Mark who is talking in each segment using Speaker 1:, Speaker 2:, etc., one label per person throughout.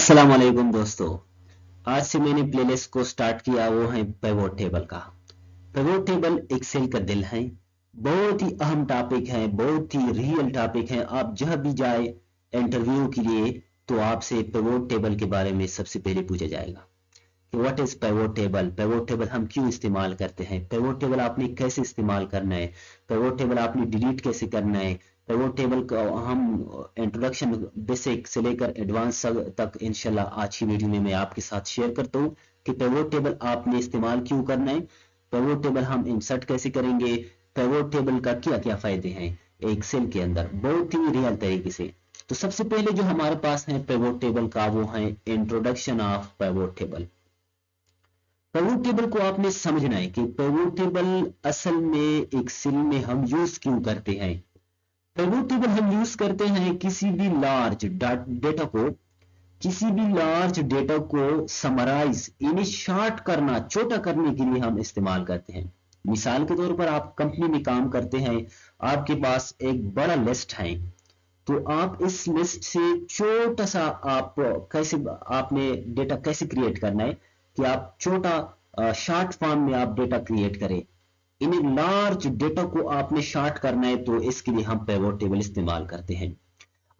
Speaker 1: अस्सलाम वालेकुम दोस्तों। आज से मैंने प्लेलिस्ट को स्टार्ट किया, वो है पिवोट टेबल का। पिवोट टेबल एक्सेल का दिल है। बहुत ही अहम टॉपिक है, बहुत ही रियल टॉपिक है। आप जब भी जाए इंटरव्यू के लिए तो आपसे पिवोट टेबल के बारे में सबसे पहले पूछा जाएगा कि what is pivot table. Pivot table हम क्यों इस्तेमाल करते हैं, पिवोट टेबल आपने कैसे इस्तेमाल करना है, पिवोट टेबल आपने डिलीट कैसे करना है। पिवोट टेबल का हम इंट्रोडक्शन बेसिक से लेकर एडवांस तक इंशाल्लाह आज की वीडियो में मैं आपके साथ शेयर करता हूँ कि पिवोट टेबल आपने इस्तेमाल क्यों करना है, पिवोट टेबल हम इंसर्ट कैसे करेंगे, पिवोट टेबल का क्या क्या फायदे हैं एक्सेल के अंदर बहुत ही रियल तरीके से। तो सबसे पहले जो हमारे पास है पिवोट टेबल का वो है introduction of pivot table. Pivot table को आपने समझना है कि पिवोट टेबल असल में एक्सेल में हम यूज क्यों करते हैं। पिवोट टेबल हम यूज करते हैं किसी भी लार्ज डेटा को समराइज यानी शॉर्ट करना, छोटा करने के लिए हम इस्तेमाल करते हैं। मिसाल के तौर पर आप कंपनी में काम करते हैं, आपके पास एक बड़ा लिस्ट है, तो आप इस लिस्ट से छोटा सा आप कैसे आपने डेटा कैसे क्रिएट करना है कि आप छोटा शॉर्ट फॉर्म में आप डेटा क्रिएट करें। इन लार्ज डेटा को आपने शॉर्ट करना है तो इसके लिए हम पिवोट टेबल इस्तेमाल करते हैं।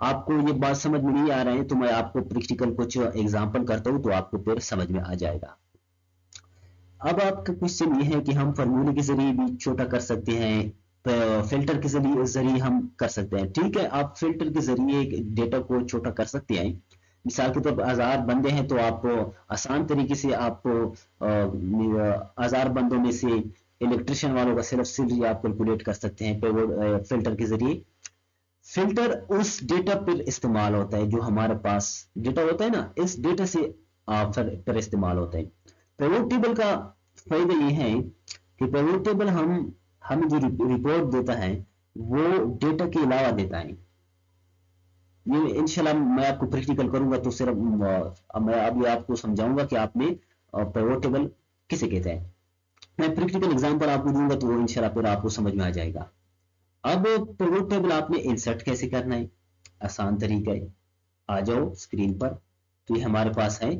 Speaker 1: आपको ये बात समझ में नहीं आ रहा है तो मैं आपको प्रैक्टिकल कुछ एग्जांपल करता हूं तो आपको फिर समझ में आ जाएगा। अब आपका क्वेश्चन ये है कि हम फॉर्मूले के जरिए भी छोटा कर सकते हैं, फिल्टर के जरिए हम कर सकते हैं। ठीक है, आप फिल्टर के जरिए डेटा को छोटा कर सकते हैं। मिसाल के तौर पर 1000 बंदे हैं तो आप आसान तरीके से आप 1000 बंदों में से इलेक्ट्रिशियन वालों का सिर्फ सैलरी आप कैलकुलेट कर सकते हैं फिल्टर के जरिए। फिल्टर उस डेटा पर इस्तेमाल होता है जो हमारे पास डेटा होता है ना, इस डेटा से पर इस्तेमाल होता है। पिवोट टेबल का फायदा ये है कि पिवोट टेबल हमें जो रिपोर्ट देता है वो डेटा के अलावा देता है। ये इंशाल्लाह मैं आपको प्रैक्टिकल करूंगा तो सिर्फ मैं अभी आपको समझाऊंगा कि आपने पिवोट टेबल किसे कहते हैं। मैं प्रैक्टिकल एग्जांपल आपको दूंगा तो इंशाल्लाह फिर आपको समझ में आ जाएगा। अब पिवोट टेबल आपने इंसर्ट कैसे करना है, आसान तरीका है। आ जाओ स्क्रीन पर, तो ये हमारे पास है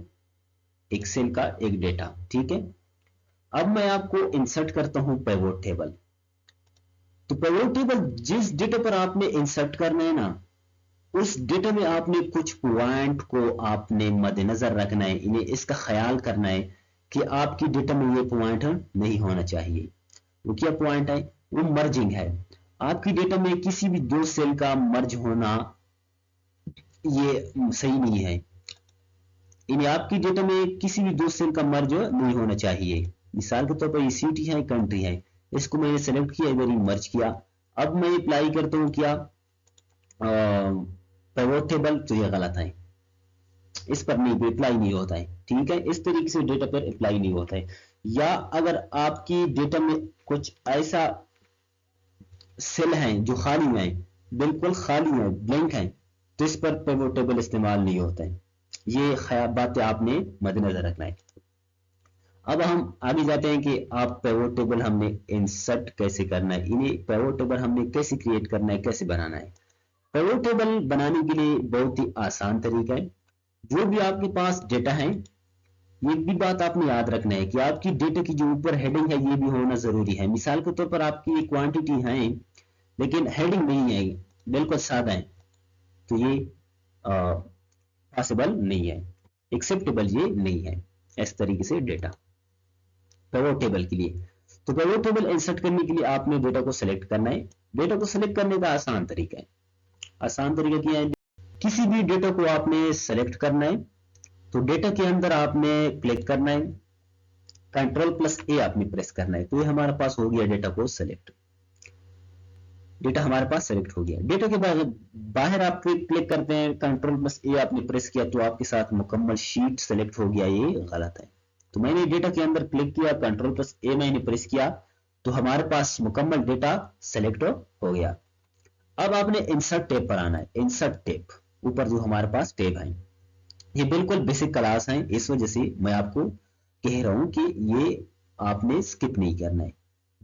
Speaker 1: एक्सेल का एक डेटा। ठीक है, अब मैं आपको इंसर्ट करता हूं पिवोट टेबल। तो पिवोट टेबल जिस डेटा पर आपने इंसर्ट करना है ना, उस डेटा में आपने कुछ पॉइंट को आपने मद्देनजर रखना है, इन्हें इसका ख्याल करना है कि आपकी डेटा में ये पॉइंट नहीं होना चाहिए। वो क्या पॉइंट है, वो मर्जिंग है। आपकी डेटा में किसी भी दो सेल का मर्ज होना ये सही नहीं है, यानी आपकी डेटा में किसी भी दो सेल का मर्ज नहीं होना चाहिए। मिसाल के तौर पर ये सिटी है, कंट्री है, इसको मैंने सेलेक्ट किया, इधर ही मर्ज किया। अब मैं अप्लाई करता हूँ क्या पिवोट टेबल, तो ये गलत है, इस पर नहीं अप्लाई नहीं होता है। ठीक है, इस तरीके से डेटा पर अप्लाई नहीं होता है। या अगर आपकी डेटा में कुछ ऐसा सेल हैं जो खाली हैं, बिल्कुल खाली हैं, ब्लैंक हैं, तो इस पर पिवोट टेबल इस्तेमाल नहीं होता है। ये बातें आपने मद्देनजर रखना है। अब हम आगे जाते हैं कि आप पिवोट टेबल हमने इंसर्ट कैसे करना है, इन्हें पिवोट टेबल हमने कैसे क्रिएट करना है, कैसे बनाना है। पिवोट टेबल बनाने के लिए बहुत ही आसान तरीका है। जो भी आपके पास डेटा है, ये भी बात आपने याद रखना है कि आपकी डेटा की जो ऊपर हेडिंग है ये भी होना जरूरी है। मिसाल के तौर पर आपकी क्वांटिटी है लेकिन हेडिंग नहीं है, बिल्कुल सादा है, तो ये पॉसिबल नहीं है, एक्सेप्टेबल ये नहीं है। इस तरीके से डेटा पिवोट टेबल के लिए, तो पिवोट टेबल इंसर्ट करने के लिए आपने डेटा को सिलेक्ट करना है। डेटा को सिलेक्ट करने का आसान तरीका है, आसान तरीका क्या है, किसी भी डेटा को आपने सेलेक्ट करना है तो डेटा के अंदर आपने क्लिक करना है, Ctrl+A आपने प्रेस करना है, तो ये हमारे पास हो गया डेटा को सेलेक्ट। डेटा हमारे पास सेलेक्ट हो गया। डेटा के बाद बाहर आप क्लिक करते हैं, Ctrl+A आपने प्रेस किया तो आपके साथ मुकम्मल शीट सेलेक्ट हो गया, ये गलत है। तो मैंने डेटा के अंदर क्लिक किया, Ctrl+A मैंने प्रेस किया तो हमारे पास मुकम्मल डेटा सेलेक्ट हो गया। अब आपने इंसर्ट टैब पर आना है। इंसर्ट टैब ऊपर जो हमारे पास टैब है, ये बिल्कुल बेसिक क्लास है, इस वजह से मैं आपको कह रहा हूं कि ये आपने स्किप नहीं करना है,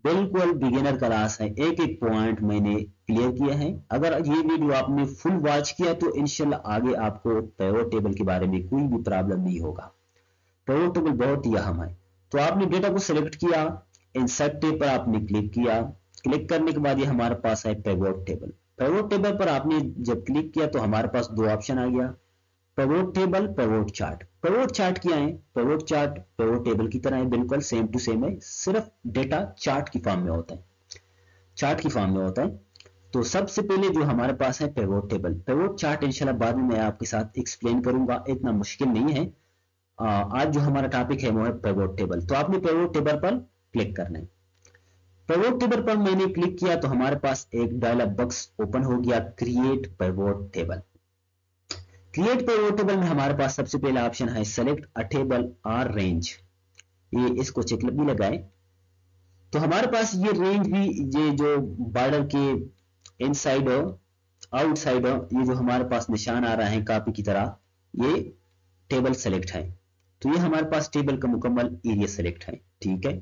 Speaker 1: बिल्कुल बिगिनर क्लास है, एक एक पॉइंट मैंने क्लियर किया है। अगर ये वीडियो आपने फुल वॉच किया तो इंशाल्लाह आगे आपको पिवट टेबल के बारे में कोई भी प्रॉब्लम नहीं होगा। पिवट टेबल बहुत ही अहम है। तो आपने डेटा को सिलेक्ट किया, इंसर्ट टैब पर आपने क्लिक किया, क्लिक करने के बाद ये हमारे पास है पिवट टेबल। पिवट टेबल पर आपने जब क्लिक किया तो हमारे पास दो ऑप्शन आ गया, pivot table, pivot chart. Pivot chart क्या है? पिवट चार्ट पिवट टेबल की तरह है, बिल्कुल सेम टू सेम है, सिर्फ डेटा चार्ट की फॉर्म में होता है, चार्ट की फॉर्म में होता है। तो सबसे पहले जो हमारे पास है पिवट टेबल। पिवट चार्ट इंशाल्लाह बाद में मैं आपके साथ एक्सप्लेन करूंगा, इतना मुश्किल नहीं है। आज जो हमारा टॉपिक है वो है पिवट टेबल। तो आपने पिवट टेबल पर क्लिक करना है। पिवट टेबल पर मैंने क्लिक किया तो हमारे पास एक डायलॉग बॉक्स ओपन हो गया, create pivot table. Create pivot table में हमारे पास सबसे पहला ऑप्शन है सेलेक्ट अ टेबल और रेंज। ये इसको चेक भी लगाए तो हमारे पास ये रेंज भी, ये जो बॉर्डर के इनसाइड आउटसाइड ये जो हमारे पास निशान आ रहा है कॉपी की तरह, ये टेबल सेलेक्ट है। तो ये हमारे पास टेबल का मुकम्मल एरिया सेलेक्ट है। ठीक है,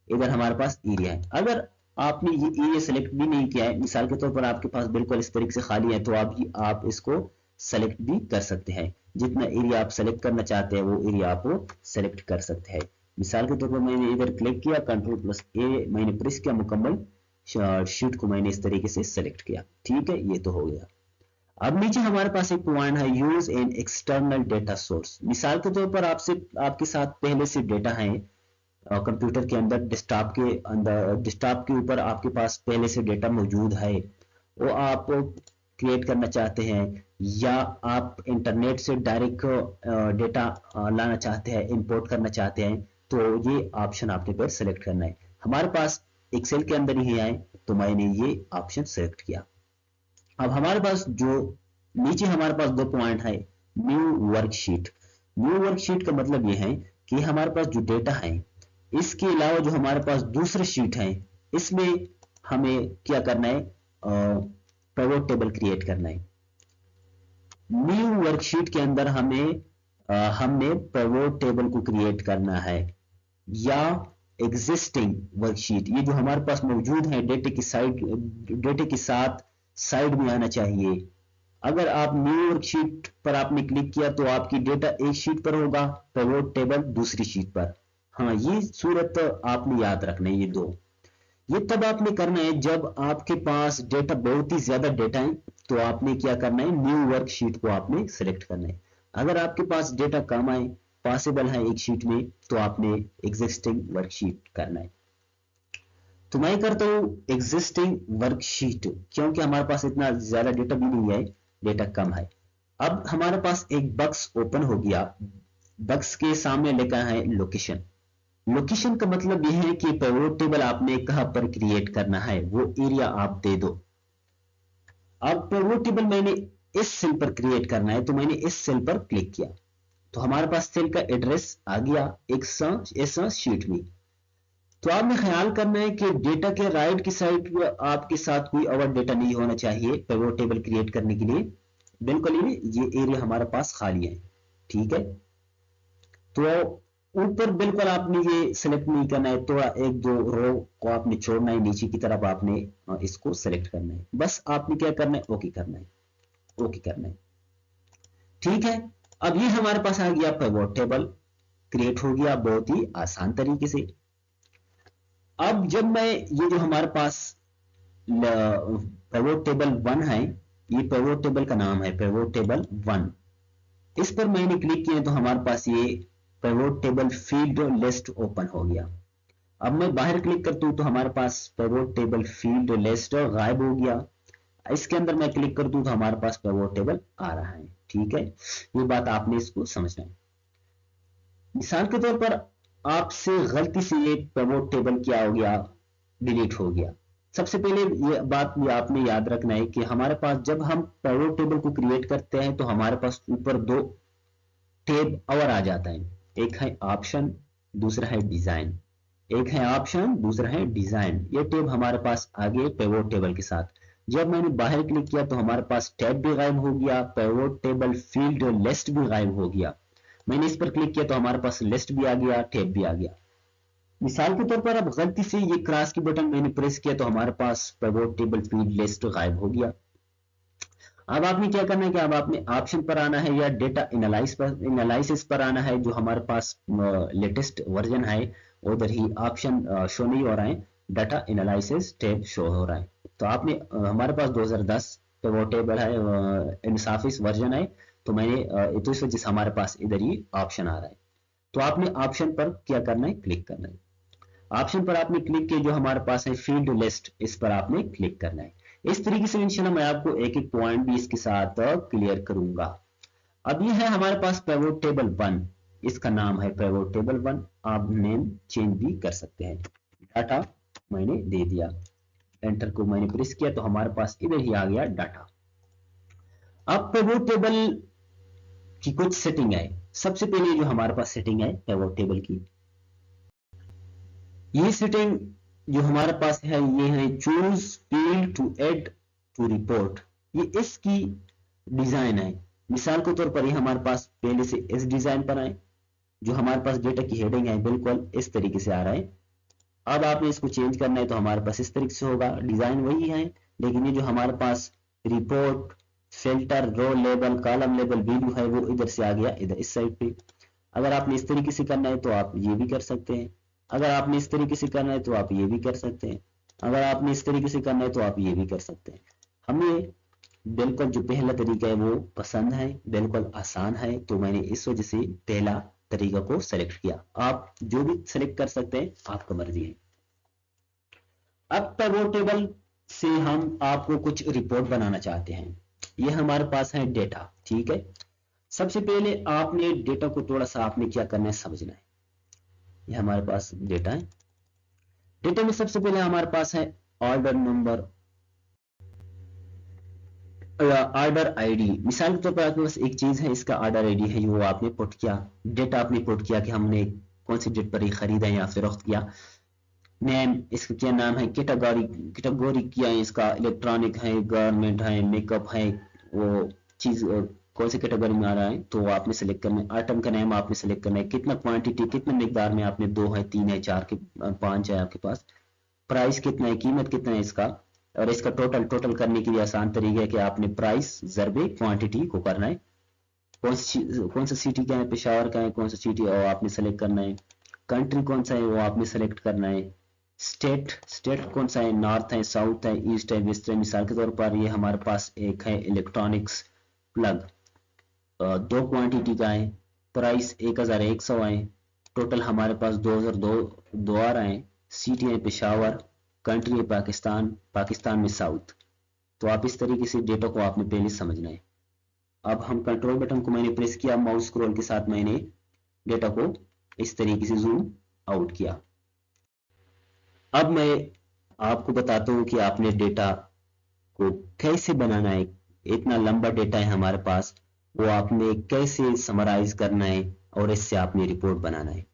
Speaker 1: इधर हमारे पास एरिया है। अगर आपने ये एरिया सेलेक्ट भी नहीं किया है, मिसाल के तौर पर आपके पास बिल्कुल इस तरीके से खाली है, तो आप इसको सेलेक्ट भी कर सकते हैं। जितना एरिया आप सेलेक्ट करना चाहते हैं वो एरिया आप सेलेक्ट कर सकते हैं। मिसाल के तौर पर मैंने इधर क्लिक किया, Ctrl+A मैंने प्रेस किया, मुकम्मल शीट को मैंने इस तरीके से सेलेक्ट किया। ठीक है, ये तो हो गया। अब नीचे हमारे पास एक पॉइंट है use an external data source. मिसाल के तौर पर आपके साथ पहले से डेटा है कंप्यूटर के अंदर, डेस्कटॉप के अंदर, डेस्कटॉप के ऊपर आपके पास पहले से डेटा मौजूद है, वो आप क्रिएट करना चाहते हैं, या आप इंटरनेट से डायरेक्ट डेटा लाना चाहते हैं, इंपोर्ट करना चाहते हैं, तो ये ऑप्शन आपने फिर सेलेक्ट करना है। हमारे पास एक्सेल के अंदर ही है तो मैंने ये ऑप्शन सेलेक्ट किया। अब हमारे पास जो नीचे हमारे पास दो पॉइंट है, न्यू वर्कशीट। न्यू वर्कशीट का मतलब ये है कि हमारे पास जो डेटा है, इसके अलावा जो हमारे पास दूसरे शीट है, इसमें हमें क्या करना है, पिवट टेबल क्रिएट करना है। न्यू वर्कशीट के अंदर हमने पिवट टेबल को क्रिएट करना है, या एग्जिस्टिंग वर्कशीट, ये जो हमारे पास मौजूद है डेटे के साथ साइड में आना चाहिए। अगर आप न्यू वर्कशीट पर आपने क्लिक किया तो आपकी डेटा एक शीट पर होगा, पिवट टेबल दूसरी शीट पर। हाँ, ये सूरत आपने याद रखना है, ये दो। ये तब आपने करना है जब आपके पास डेटा बहुत ही ज्यादा डेटा है, तो आपने क्या करना है, न्यू वर्कशीट को आपने सिलेक्ट करना है। अगर आपके पास डेटा कम है, पॉसिबल है एक शीट में, तो आपने एग्जिस्टिंग वर्कशीट करना है। तो मैं करता हूं एग्जिस्टिंग वर्कशीट, क्योंकि हमारे पास इतना ज्यादा डेटा भी नहीं है, डेटा कम है। अब हमारे पास एक बॉक्स ओपन हो गया, बॉक्स के सामने लिखा है लोकेशन। लोकेशन का मतलब यह है कि पिवट टेबल आपने कहां पर क्रिएट करना है, वो एरिया आप दे दो। अब पिवट टेबल मैंने इस सेल पर क्रिएट करना है, तो मैंने इस सेल पर क्लिक किया, तो हमारे पास सेल का एड्रेस आ गया इस शीट में। तो आपने ख्याल करना है कि डेटा के राइट की साइड आपके साथ कोई और डेटा नहीं होना चाहिए पिवट टेबल क्रिएट करने के लिए। बिल्कुल ये एरिया हमारे पास खाली है। ठीक है, तो ऊपर बिल्कुल आपने ये सेलेक्ट नहीं करना है, तो एक दो रो को आपने छोड़ना है, नीचे की तरफ आपने इसको सेलेक्ट करना है। बस आपने क्या करना है, ओके करना है, ओके करना है। ठीक है, अब ये हमारे पास आ गया पिवट टेबल क्रिएट हो गया बहुत ही आसान तरीके से। अब जब मैं ये जो हमारे पास पिवट टेबल 1 है, ये पिवट टेबल का नाम है पिवट टेबल 1, इस पर मैंने क्लिक किया तो हमारे पास ये pivot table field list open हो गया। अब मैं बाहर क्लिक करता हूं तो हमारे पास पिवट टेबल फील्ड लिस्ट गायब हो गया। इसके अंदर मैं क्लिक कर दूं तो हमारे पास पिवट टेबल आ रहा है। ठीक है, ये बात आपने इसको समझना है। मिसाल के तौर पर आपसे गलती से ये पिवट टेबल क्या हो गया, डिलीट हो गया। सबसे पहले ये बात भी आपने याद रखना है कि हमारे पास जब हम पिवट टेबल को क्रिएट करते हैं तो हमारे पास ऊपर दो टैब और आ जाता है, एक है ऑप्शन, दूसरा है डिजाइन। एक है ऑप्शन, दूसरा है डिजाइन। ये टैब हमारे पास आ गए पिवट टेबल के साथ। जब मैंने बाहर क्लिक किया तो हमारे पास टैब भी गायब हो गया, पिवट टेबल फील्ड लिस्ट भी गायब हो गया। मैंने इस पर क्लिक किया तो हमारे पास लिस्ट भी आ गया, टैब भी आ गया। मिसाल के तौर पर अब गलती से ये क्रॉस की बटन मैंने प्रेस किया तो हमारे पास पिवोट टेबल फीड लिस्ट गायब हो गया। अब आपने क्या करना है कि अब आपने ऑप्शन पर आना है या डेटा एनालिसिस पर आना है, जो हमारे पास लेटेस्ट वर्जन है उधर ही ऑप्शन शो नहीं हो रहा है, डाटा एनालिसिस टैब शो हो रहा है। तो आपने हमारे पास 2010 पिवोट टेबल है, इनसाफिस वर्जन है, तो मैंने तो इस वजह से हमारे पास इधर ही ऑप्शन आ रहा है। तो आपने ऑप्शन पर क्या करना है, क्लिक करना है। ऑप्शन पर आपने क्लिक किया, जो हमारे पास है फील्ड लिस्ट, इस पर आपने क्लिक करना है। इस तरीके से इंशाल्लाह मैं आपको एक एक पॉइंट भी इसके साथ क्लियर करूंगा। अब ये है हमारे पास पिवोट टेबल 1, इसका नाम है पिवोट टेबल 1। आप नेम चेंज भी कर सकते हैं। डाटा मैंने दे दिया, एंटर को मैंने प्रेस किया तो हमारे पास इधर ही आ गया डाटा। अब पिवोट टेबल की कुछ सेटिंग है। सबसे पहले जो हमारे पास सेटिंग है पिवोट टेबल की, ये सेटिंग जो हमारे पास है ये है choose field to add to report. ये इसकी डिजाइन है। मिसाल के तौर पर ये हमारे पास पहले से इस डिजाइन पर आए, जो हमारे पास डेटा की हेडिंग है बिल्कुल इस तरीके से आ रहा है। अब आपने इसको चेंज करना है तो हमारे पास इस तरीके से होगा। डिजाइन वही है, लेकिन ये जो हमारे पास report, filter, row label, column label, value है वो इधर से आ गया इधर इस साइड पे। अगर आपने इस तरीके से करना है तो आप ये भी कर सकते हैं। अगर आपने इस तरीके से करना है तो आप ये भी कर सकते हैं। अगर आपने इस तरीके से करना है तो आप ये भी कर सकते हैं। हमें बिल्कुल जो पहला तरीका है वो पसंद है, बिल्कुल आसान है, तो मैंने इस वजह से पहला तरीका को सेलेक्ट किया। आप जो भी सेलेक्ट कर सकते हैं, आपका मर्जी है। अब पिवोट टेबल से हम आपको कुछ रिपोर्ट बनाना चाहते हैं। ये हमारे पास है डेटा, ठीक है। सबसे पहले आपने डेटा को थोड़ा सा आपने क्या करना है समझना है। ये हमारे पास डेटा है। डेटा में सबसे पहले हमारे पास है ऑर्डर नंबर, ऑर्डर आईडी। मिसाल के तौर पर आपके पास एक चीज है, इसका ऑर्डर आईडी है, वो आपने पुट किया। डेटा आपने पुट किया कि हमने कौन सी डेट पर खरीदा या फरोख्त किया। नेम, इसका क्या नाम है। कैटेगरी क्या है इसका, इलेक्ट्रॉनिक है, गवर्नमेंट है, मेकअप है, वो चीज कौन सी कैटेगरी में आ रहा है तो आपने सेलेक्ट करना है। आइटम का नेम आपने सेलेक्ट करना है। कितना क्वांटिटी, कितने मिकदार में आपने, 2 है, 3 है, 4 के 5 है आपके पास। प्राइस कितना है, कीमत कितना है इसका। और इसका टोटल करने के लिए आसान तरीका है कि आपने प्राइस ज़रबे क्वांटिटी को करना है। कौन सा सिटी का है, पेशावर का है, कौन सा सिटी है वो आपने सेलेक्ट करना है। कंट्री कौन सा है वो आपने सेलेक्ट करना है। स्टेट कौन सा है, नॉर्थ है, साउथ है, ईस्ट है, वेस्ट है। मिसाल के तौर पर ये हमारे पास एक है इलेक्ट्रॉनिक्स प्लग, 2 क्वांटिटी का है, प्राइस 1100 है, टोटल हमारे पास 2002 आ रहे हैं। सिटी है पेशावर, कंट्री है पाकिस्तान में साउथ। तो आप इस तरीके से डेटा को आपने पहले समझना है। अब हम कंट्रोल बटन को मैंने प्रेस किया, माउस स्क्रॉल के साथ मैंने डेटा को इस तरीके से जूम आउट किया। अब मैं आपको बताता हूं कि आपने डेटा को कैसे बनाना है। इतना लंबा डेटा है हमारे पास, वो आपने कैसे समराइज करना है और इससे आपने रिपोर्ट बनाना है।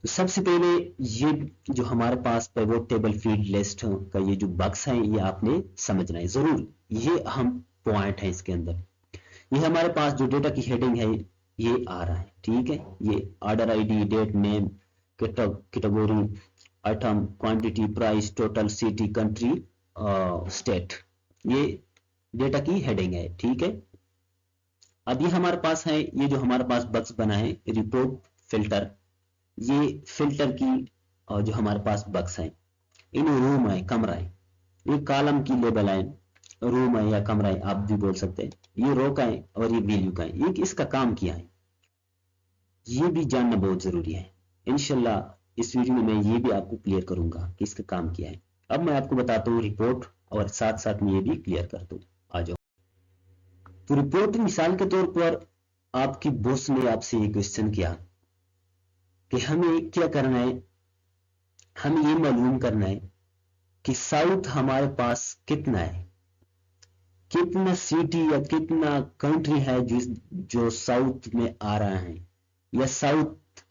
Speaker 1: तो सबसे पहले ये जो हमारे पास पिवोट टेबल फीड लिस्ट का ये जो बक्स है ये आपने समझना है जरूर। ये अहम पॉइंट है इसके अंदर। ये हमारे पास जो डेटा की हेडिंग है ये आ रहा है, ठीक है। ये order ID, date, name, category, item, quantity, price, total, city, country, state, ये डेटा की हेडिंग है, ठीक है। अब ये हमारे पास है, ये जो हमारे पास बक्स बना है रिपोर्ट फिल्टर, ये फिल्टर की जो हमारे पास बक्स है, इन रूम है, कमरा है। ये कॉलम की लेबल है, रूम है या कमरा है आप भी बोल सकते हैं। ये रो का है और ये वैल्यू का है। ये इसका काम क्या है ये भी जानना बहुत जरूरी है। इंशाल्लाह इस वीडियो में मैं ये भी आपको क्लियर करूंगा कि इसका काम क्या है। अब मैं आपको बताता हूँ रिपोर्ट और साथ साथ में ये भी क्लियर कर दूं। आ जाओ। तो रिपोर्ट मिसाल के तौर पर आपकी बॉस ने आपसे ये क्वेश्चन किया कि हमें क्या करना है, हमें ये मालूम करना है कि साउथ हमारे पास कितना है, कितना सिटी या कितना कंट्री है जो साउथ में आ रहा है या साउथ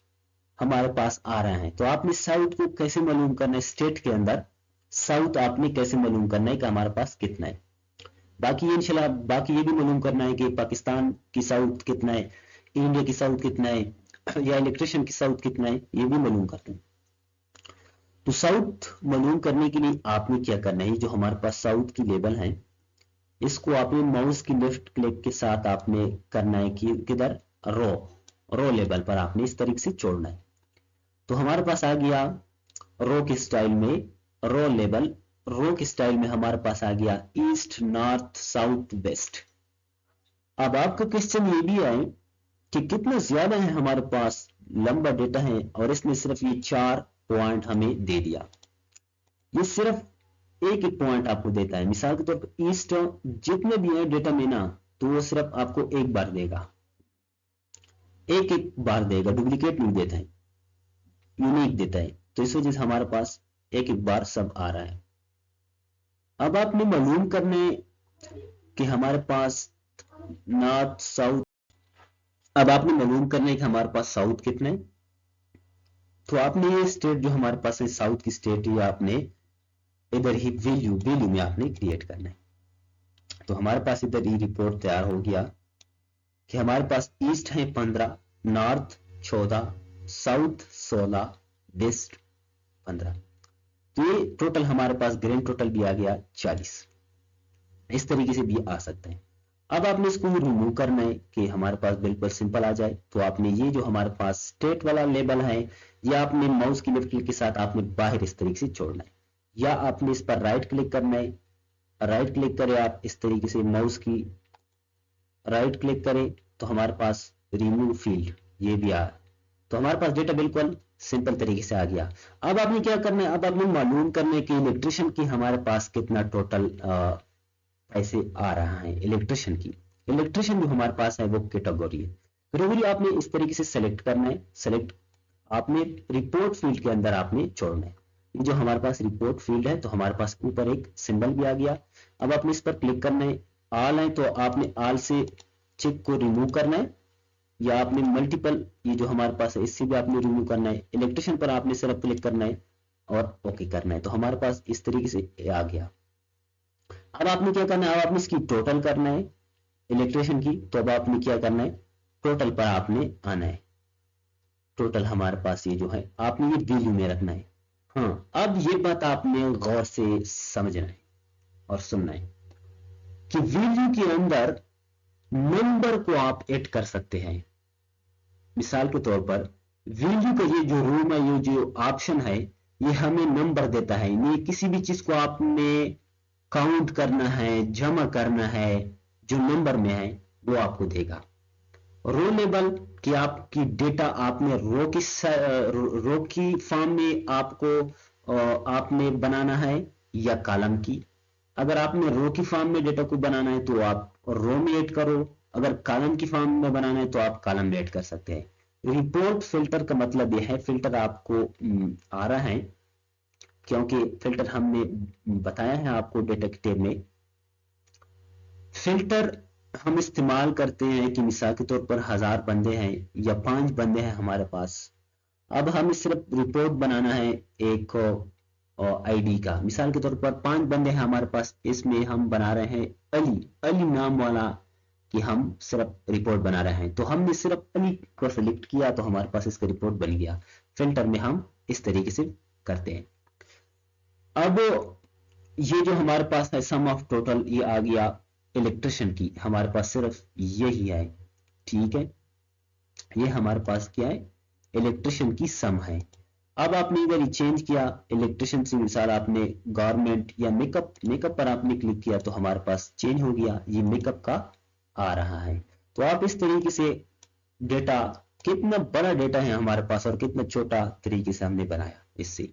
Speaker 1: हमारे पास आ रहा है। तो आपने साउथ को कैसे मालूम करना है, स्टेट के अंदर साउथ आपने कैसे मालूम करना है कि हमारे पास कितना है। बाकी इंशाल्लाह बाकी ये भी मालूम करना है कि पाकिस्तान की साउथ कितना है, इंडिया की साउथ कितना है या इलेक्ट्रिशियन की साउथ कितना है, ये भी मालूम करते हैं। तो साउथ मालूम करने के लिए आपने क्या करना है, जो हमारे पास साउथ की लेबल है इसको आपने माउस की लेफ्ट क्लिक के साथ आपने करना है कि किधर रो लेबल पर आपने इस तरीके से छोड़ना है। तो हमारे पास आ गया रो के स्टाइल में रो लेबल, रो के स्टाइल में हमारे पास आ गया ईस्ट नॉर्थ साउथ वेस्ट। अब आपका क्वेश्चन ये भी है कि कितना ज्यादा है हमारे पास लंबा डेटा है और इसने सिर्फ ये 4 पॉइंट हमें दे दिया। ये सिर्फ एक एक पॉइंट आपको देता है। मिसाल के तौर पर ईस्ट जितने भी है डेटा में ना, तो वो सिर्फ आपको एक बार देगा, एक एक बार देगा, डुप्लीकेट नहीं देता है, यूनिक देता है। तो इस वजह से हमारे पास एक एक बार सब आ रहा है। अब आपने मालूम करने कि हमारे पास नॉर्थ साउथ, अब आपने मालूम करना है कि हमारे पास साउथ कितने, तो आपने ये स्टेट जो हमारे पास है साउथ की स्टेट, ये आपने इधर ही वैल्यू में आपने क्रिएट करना है। तो हमारे पास इधर ये रिपोर्ट तैयार हो गया कि हमारे पास ईस्ट है 15, नॉर्थ 14, साउथ 16, वेस्ट 15। तो ये टोटल हमारे पास ग्रैंड टोटल भी आ गया 40। इस तरीके से भी आ सकता है। अब आपने इसको रिमूव करना है कि हमारे पास बिल्कुल सिंपल आ जाए। तो आपने ये जो हमारे पास स्टेट वाला लेबल है, ये आपने माउस की लेफ्ट क्लिक के साथ आपने बाहर इस तरीके से छोड़ना है, या आपने इस पर राइट क्लिक करना है। राइट क्लिक करें आप इस तरीके से, माउस की राइट क्लिक करें तो हमारे पास रिमूव फील्ड ये भी आ, तो हमारे पास डेटा बिल्कुल सिंपल तरीके से आ गया। अब आपने क्या करना है, अब आपने मालूम करने की इलेक्ट्रिशियन की हमारे पास कितना टोटल पैसे आ रहा है। इलेक्ट्रिशियन जो हमारे पास है वो कैटेगरी है। कैटेगरी आपने इस तरीके से सेलेक्ट करना है, सेलेक्ट आपने रिपोर्ट फील्ड के अंदर आपने छोड़ना है। ये जो हमारे पास रिपोर्ट फील्ड है, तो हमारे पास ऊपर एक सिंबल भी आ गया। अब आपने इस पर क्लिक करना है, ऑल है तो आपने ऑल से चेक को रिमूव करना है, या आपने मल्टीपल ये जो हमारे पास है इससे भी आपने रिमूव करना है। इलेक्ट्रिशियन पर आपने सिर्फ क्लिक करना है और ओके करना है। तो हमारे पास इस तरीके से आ गया। अब आपने क्या करना है, अब आपने इसकी टोटल करना है इलेक्ट्रिशियन की। तो अब आपने क्या करना है, टोटल पर आपने आना है। टोटल हमारे पास ये जो है आपने ये वैल्यू में रखना है। हाँ, अब ये बात आपने गौर से समझना है और सुनना है कि वैल्यू के अंदर नंबर को आप ऐड कर सकते हैं। मिसाल के तौर पर वैल्यू का ये जो रूम है, ये जो ऑप्शन है, ये हमें नंबर देता है। ये किसी भी चीज को आपने काउंट करना है, जमा करना है, जो नंबर में है वो आपको देगा। रो लेबल कि आपकी डेटा आपने रो की फॉर्म में आपने बनाना है या कॉलम की। अगर आपने रो की फॉर्म में डेटा को बनाना है तो आप रो में ऐड करो, अगर कॉलम की फॉर्म में बनाना है तो आप कॉलम में ऐड कर सकते हैं। रिपोर्ट फिल्टर का मतलब यह है, फिल्टर आपको आ रहा है क्योंकि फिल्टर हमने बताया है आपको डेटा के टेब में। फिल्टर हम इस्तेमाल करते हैं कि मिसाल के तौर पर 1000 बंदे हैं या 5 बंदे हैं हमारे पास। अब हमें सिर्फ रिपोर्ट बनाना है एक आईडी का। मिसाल के तौर पर 5 बंदे हैं हमारे पास, इसमें हम बना रहे हैं अली नाम वाला कि हम सिर्फ रिपोर्ट बना रहे हैं। तो हमने सिर्फ अली को सिलेक्ट किया तो हमारे पास इसका रिपोर्ट बन गया। फिल्टर में हम इस तरीके से करते हैं। अब ये जो हमारे पास है सम ऑफ टोटल, ये आ गया इलेक्ट्रिशियन की, हमारे पास सिर्फ यही है। ठीक है, ये हमारे पास क्या है, इलेक्ट्रिशियन की सम है। अब आपने इधर चेंज किया इलेक्ट्रिशियन से, मिसाल आपने गवर्नमेंट या मेकअप पर आपने क्लिक किया तो हमारे पास चेंज हो गया, ये मेकअप का आ रहा है। तो आप इस तरीके से डेटा, कितना बड़ा डेटा है हमारे पास और कितना छोटा तरीके से हमने बनाया इससे।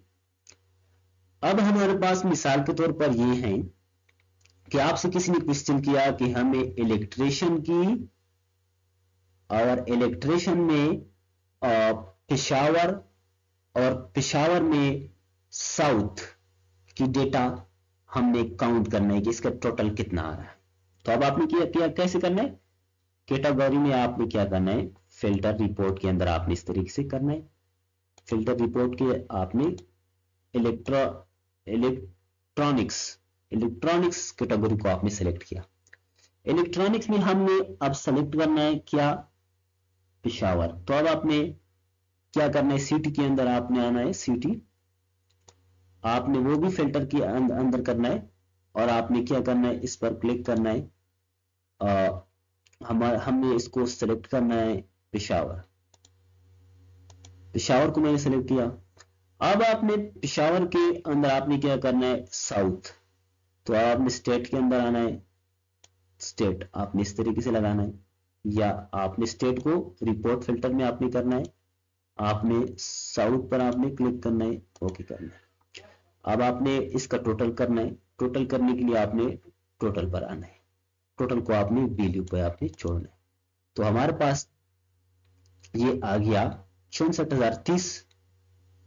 Speaker 1: अब हमारे पास मिसाल के तौर पर ये है कि आपसे किसी ने क्वेश्चन किया कि हमें इलेक्ट्रिशियन की और इलेक्ट्रिशियन में पेशावर और पेशावर में साउथ की डेटा हमने काउंट करना है कि इसका टोटल कितना आ रहा है। तो अब आपने क्या कैसे करना है, कैटेगरी में आपने क्या करना है, फिल्टर रिपोर्ट के अंदर आपने इस तरीके से करना है। फिल्टर रिपोर्ट के आपने इलेक्ट्रॉनिक्स कैटेगरी को आपने सेलेक्ट किया। इलेक्ट्रॉनिक्स में हमने अब सेलेक्ट करना है क्या, पेशावर। तो अब आपने क्या करना है, सिटी के अंदर आपने आना है, सिटी आपने वो भी फिल्टर के अंदर करना है, और आपने क्या करना है, इस पर क्लिक करना है, हमने इसको सेलेक्ट करना है पेशावर। पेशावर को मैंने सेलेक्ट किया। अब आपने पेशावर के अंदर आपने क्या करना है, साउथ, तो आपने स्टेट के अंदर आना है, स्टेट आपने इस तरीके से लगाना है, या आपने स्टेट को रिपोर्ट फिल्टर में आपने करना है, आपने साउथ पर आपने क्लिक करना है, ओके करना है। अब आपने इसका टोटल करना है, टोटल करने के लिए आपने टोटल पर आना है, टोटल को आपने वैल्यू पर आपने छोड़ना है। तो हमारे पास ये आ गया 64,030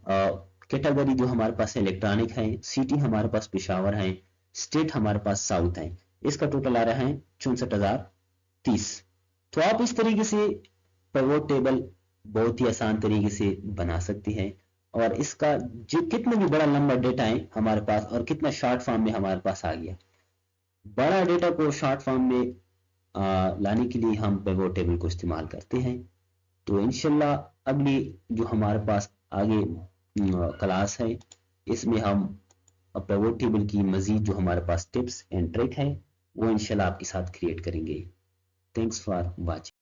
Speaker 1: कैटेगरी जो हमारे पास इलेक्ट्रॉनिक है, सिटी हमारे पास पेशावर है, स्टेट हमारे पास साउथ है, इसका टोटल आ रहा है 64,030। तो आप इस तरीके से पिवोट टेबल बहुत ही आसान तरीके से बना सकते हैं, और इसका जो कितना भी बड़ा लंबा डेटा है हमारे पास, और कितना शॉर्ट फॉर्म में हमारे पास आ गया। बड़ा डेटा को शॉर्ट फॉर्म में लाने के लिए हम पिवोट टेबल को इस्तेमाल करते हैं। तो इंशाल्लाह अगली जो हमारे पास आगे क्लास है, इसमें हम पिवोट टेबल की मजीद जो हमारे पास टिप्स एंड ट्रिक है वो इंशाल्लाह आपके साथ क्रिएट करेंगे। Thanks for watching.